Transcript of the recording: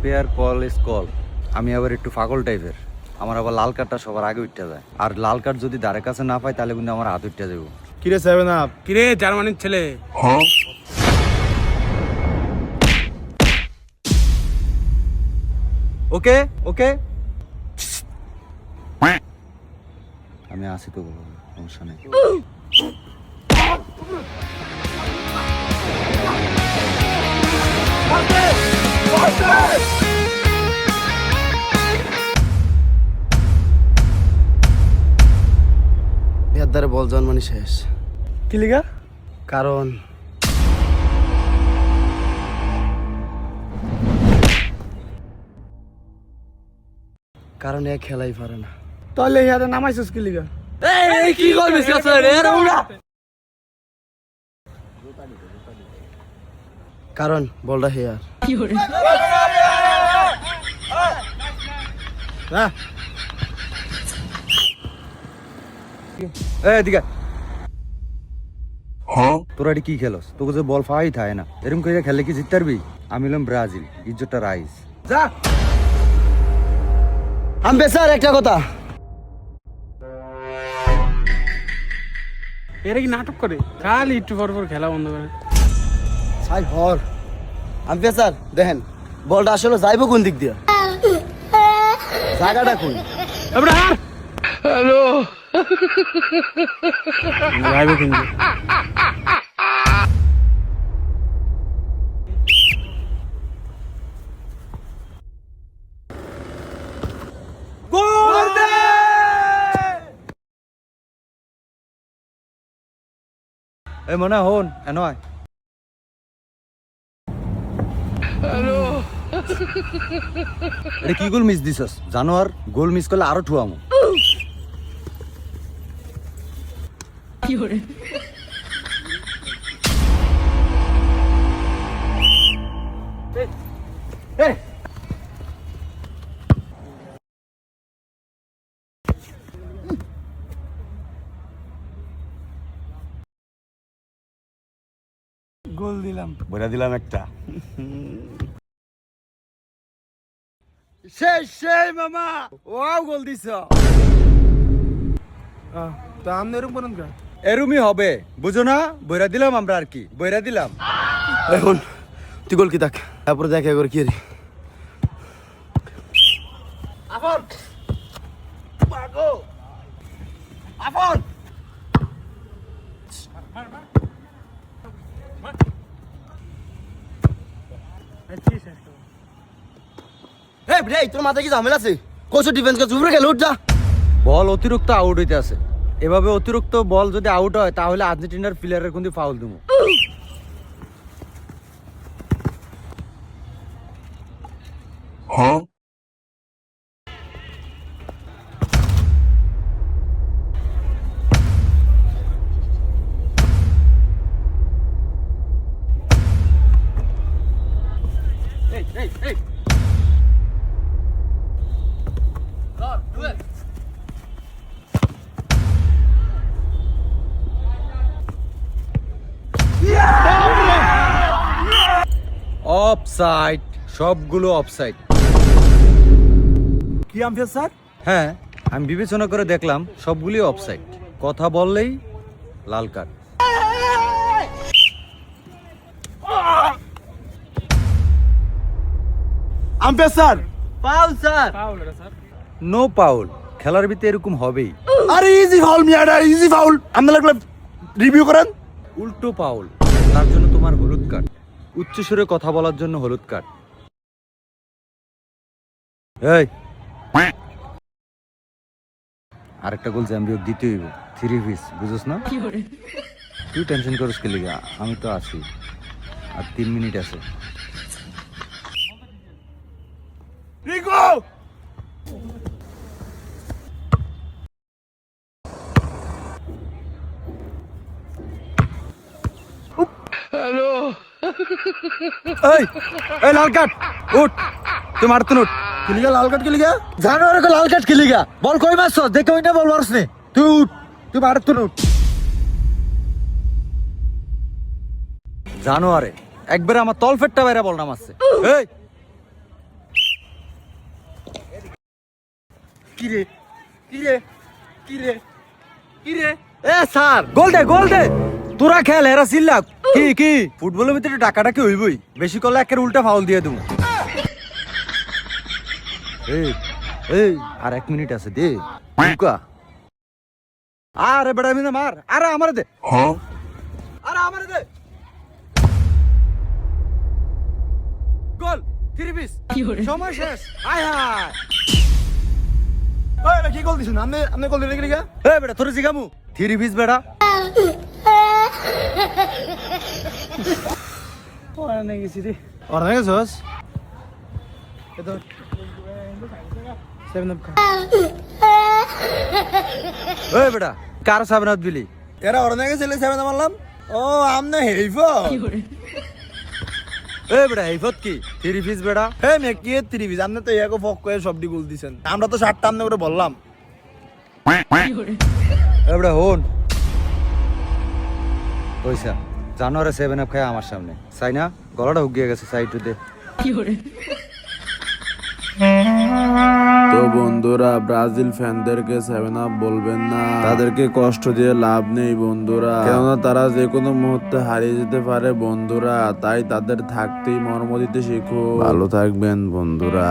Umpire call is call. আমি আবার একটু পাগল টাইপের, আমার আবার লাল কার্ডটা সবার আগে উঠতে যায়, আর লাল কার্ড যদি দ্বারের কাছে না পাই তাহলে কিন্তু আমার হাত উঠতে যাবো। কিরে সেভেন আপ, কিরে জার্মানির ছেলে। ওকে ওকে, আমি আসি তো, সমস্যা নেই। এর দ্বারা বল জন্মানি শেষ। কি লিগা? কারণ কারণ এ খেলাই পারে না। তাহলে ইয়াতে নামাইছিস কি লিগা? এই কি করবিস রে উড়া? কারণ বলটা হেয়ার। হ্যাঁ, এদিকে তোরা এটি কি খেলোস? তোকে যে বল পাওয়াই থাকে না, এরকম করে খেলে কি জিততে পারবি? আমি হলাম ব্রাজিল, ইজ্জতটা রাইস। যা। আমি স্যার একটা কথা, এরা কি নাটক করে? খালি একটু পর পর খেলা বন্ধ করে। সাই হর। আমি স্যার দেখেন বলটা আসলে যাইব কোন দিক দিয়ে, জায়গাটা কোন? হ্যালো, যাইবে কিন্তু। এই মনে হন নয়, এটা কি গোল মিস দিছস? জানো আর গোল মিস করলে আরো ঠুয়ামো। গোল দিলাম। বইরা দিলাম একটা। সেই মামা ওয়াও গোল দিছ। তা আমনে এরকম বলেন কা? এরুমই হবে, বুঝো না? বইরা দিলাম আমরা, আর কি বইরা দিলাম। এখন তুই গোল কি দেখ, তারপরে দেখা করে কি রে। আফন মাগো, আফন এই রে তোর মাথায় কি ঝামেলা আছে? কোচ ডিফেন্স কে চুপরে গেল, উঠ যা। বল অতিরিক্ত আউট হইতে আছে, এভাবে অতিরিক্ত বল যদি আউট হয় তাহলে আর্জেন্টিনার প্লেয়ারের কিন্তু ফাউল দেবো। অফসাইড, সবগুলো অফসাইড। কি আম্পায়ার স্যার? হ্যাঁ, আমি বিবেচনা করে দেখলাম সবগুলি অফসাইড। কথা বললেই লাল card. Umpire sir, foul sir. Foul এটা স্যার। নো পাউল, খেলার ভিতরে এরকম হবেই। আরে ইজি ফাউল মিয়াডা, ইজি ফাউল। আপনি লাগলে রিভিউ করেন। উল্টো পাউল, তার জন্য তোমার হলুদ কার্ড। উচ্চ সুরে কথা বলার জন্য হলুদ কার্ড। এই আরেকটা গোল জ্যাম্বিও দিতে হইব, 3 পিস, বুঝছ না? তুই টেনশন করিস কে লিগা, আমি তো আছি, আর 3 মিনিট আছে। রিকো এই এই লাল কার্ড, উঠ, তুই মারতুন উঠ। কি লিগা লাল কার্ড? কি লিগা? জানোয়ার লাল কার্ড কি লিগা? বল কই মারছ? দেখে ওই না বল মারছ নে। তুই উঠ, তুই মারতুন উঠ। জানোয়ারে একবারে আমার তলফেটটা বাইরে বল না মারছে। এই কি রে কি রে কি রে কি রে এ স্যার গোল দে তোরা খেল হেরা চিল্লাক কি ফুটবলের ভিতরে টাকাটা কি হইবই বেশি করলে একের উল্টা ফাউল দিয়ে দেবো এই আর 1 মিনিট আছে দে লুকা আরে বেটা মিনা মার আরে আমারে দে আরে আমারে দে গোল 3 পিস সময় শেষ আয় হায় ওই এটা কি গোল দিছেন আপনি গোল দিলে কি লিগা এ বেটা তোর জিগামু 3 পিস বেটা ওরা নাই গেছি রে ওরা নাই গেছস এটা 7 আপ ওই বেটা কার সাবনাত বিলি এরা ওরা নাই গেছে 7 মারলাম ও আমনে হেইফ এই বেটা এই ফত কি 3 পিস বেটা হে মে কি 3 পিস আপনি তো এগো ফক করে সবডি গোল দিছেন আমরা তো 7টা আমনে করে বললাম এই বেটা হন পয়সা জানোয়ারে 7 আপ খায় আমার সামনে চাই না গলাটা হুগিয়ে গেছে সাইড দে তো বন্ধুরা ব্রাজিল ফ্যানদেরকে 7 আপ বলবেন না, তাদেরকে কষ্ট দিয়ে লাভ নেই বন্ধুরা, কেননা তারা যে কোনো মুহূর্তে হারিয়ে যেতে পারে বন্ধুরা, তাই তাদের থাকতেই মর্ম দিতে শিখো। ভালো থাকবেন বন্ধুরা।